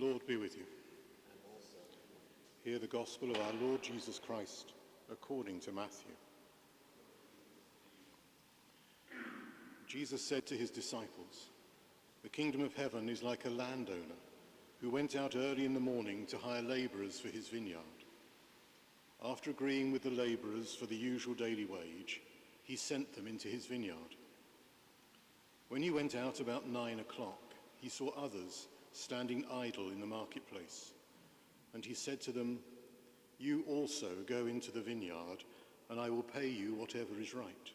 Lord be with you. Hear the gospel of our Lord Jesus Christ according to Matthew. Jesus said to his disciples, "The kingdom of heaven is like a landowner who went out early in the morning to hire labourers for his vineyard. After agreeing with the labourers for the usual daily wage, he sent them into his vineyard. When he went out about 9 o'clock, he saw others standing idle in the marketplace. And he said to them, 'You also go into the vineyard, and I will pay you whatever is right.'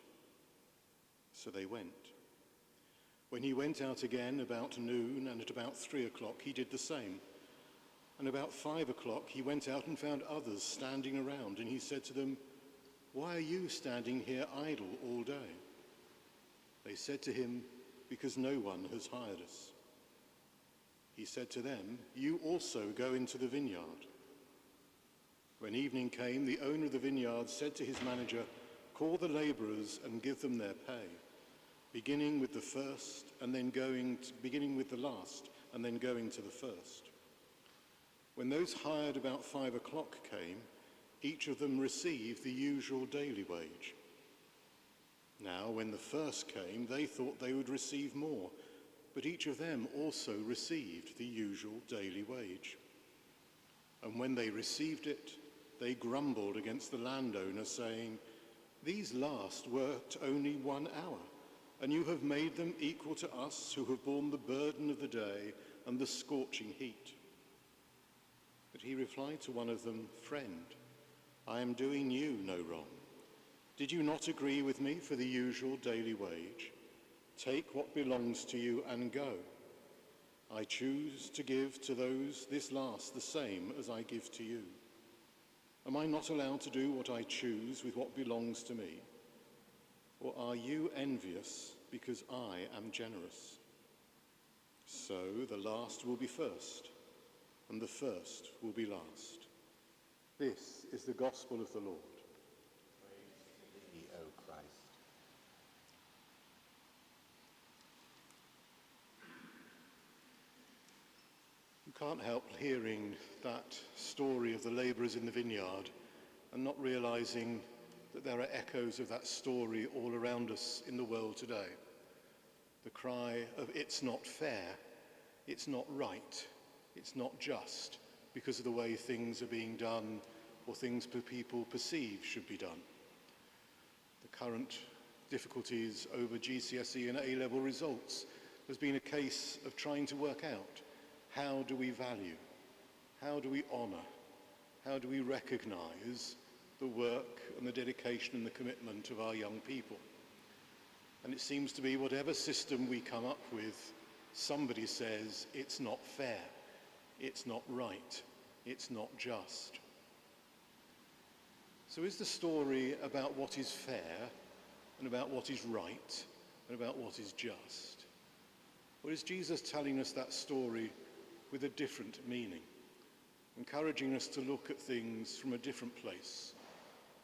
So they went. When he went out again about noon, and at about 3 o'clock he did the same. And about 5 o'clock he went out and found others standing around, and he said to them, 'Why are you standing here idle all day?' They said to him, 'Because no one has hired us.' He said to them, 'You also go into the vineyard.' When evening came, the owner of the vineyard said to his manager, 'Call the labourers and give them their pay, beginning with the last, and then going to the first.' When those hired about 5 o'clock came, each of them received the usual daily wage. Now, when the first came, they thought they would receive more, but each of them also received the usual daily wage. And when they received it, they grumbled against the landowner, saying, 'These last worked only 1 hour, and you have made them equal to us who have borne the burden of the day and the scorching heat.' But he replied to one of them, 'Friend, I am doing you no wrong. Did you not agree with me for the usual daily wage? Take what belongs to you and go. I choose to give to those this last the same as I give to you. Am I not allowed to do what I choose with what belongs to me? Or are you envious because I am generous?' So the last will be first, and the first will be last." This is the gospel of the Lord. Praise to thee, O Christ. You can't help hearing that story of the labourers in the vineyard and not realising that there are echoes of that story all around us in the world today. The cry of "it's not fair, it's not right, it's not just," because of the way things are being done or things people perceive should be done. The current difficulties over GCSE and A-level results has been a case of trying to work out, how do we value, how do we honour, how do we recognise the work and the dedication and the commitment of our young people? And it seems to be whatever system we come up with, somebody says it's not fair, it's not right, it's not just. So is the story about what is fair and about what is right and about what is just? Or is Jesus telling us that story with a different meaning, encouraging us to look at things from a different place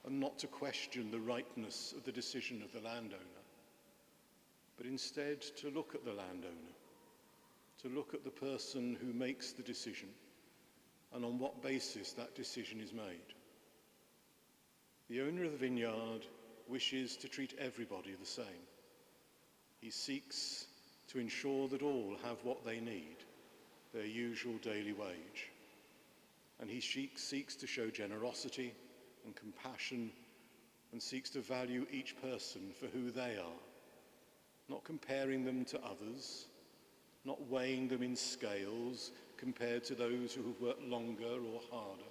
and not to question the rightness of the decision of the landowner, but instead to look at the landowner, to look at the person who makes the decision and on what basis that decision is made? The owner of the vineyard wishes to treat everybody the same. He seeks to ensure that all have what they need, their usual daily wage. And he seeks to show generosity and compassion and seeks to value each person for who they are, not comparing them to others, not weighing them in scales compared to those who have worked longer or harder,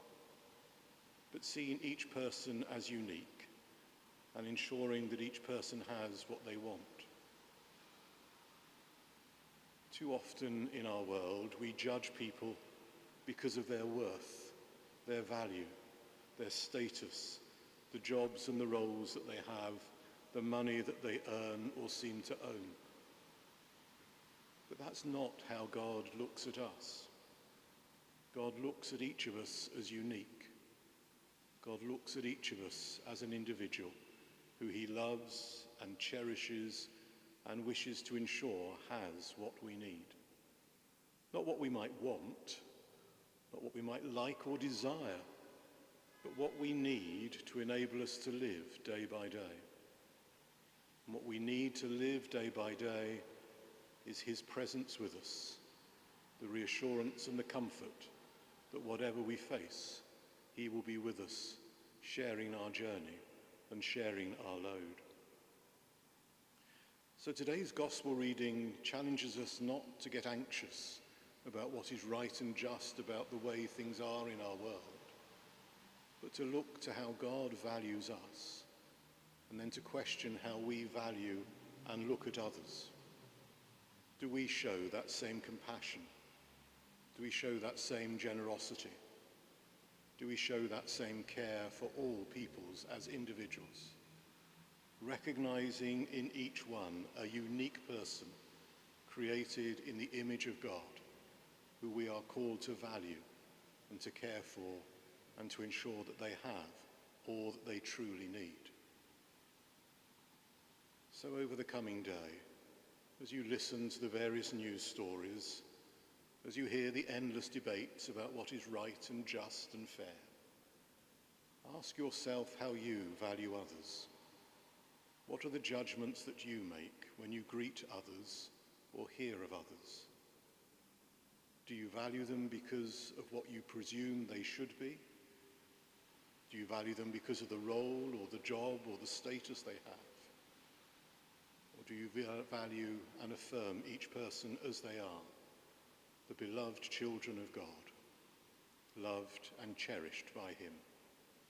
but seeing each person as unique and ensuring that each person has what they want. Too often in our world, we judge people because of their worth, their value, their status, the jobs and the roles that they have, the money that they earn or seem to own. But that's not how God looks at us. God looks at each of us as unique. God looks at each of us as an individual who he loves and cherishes and wishes to ensure has what we need. Not what we might want, not what we might like or desire, but what we need to enable us to live day by day. And what we need to live day by day is his presence with us, the reassurance and the comfort that whatever we face, he will be with us, sharing our journey and sharing our load. So today's gospel reading challenges us not to get anxious about what is right and just about the way things are in our world, but to look to how God values us, and then to question how we value and look at others. Do we show that same compassion? Do we show that same generosity? Do we show that same care for all peoples as individuals, recognizing in each one a unique person created in the image of God, who we are called to value and to care for and to ensure that they have all that they truly need? So over the coming day, as you listen to the various news stories, as you hear the endless debates about what is right and just and fair, ask yourself how you value others. What are the judgments that you make when you greet others or hear of others? Do you value them because of what you presume they should be? Do you value them because of the role or the job or the status they have? Or do you value and affirm each person as they are, the beloved children of God, loved and cherished by him?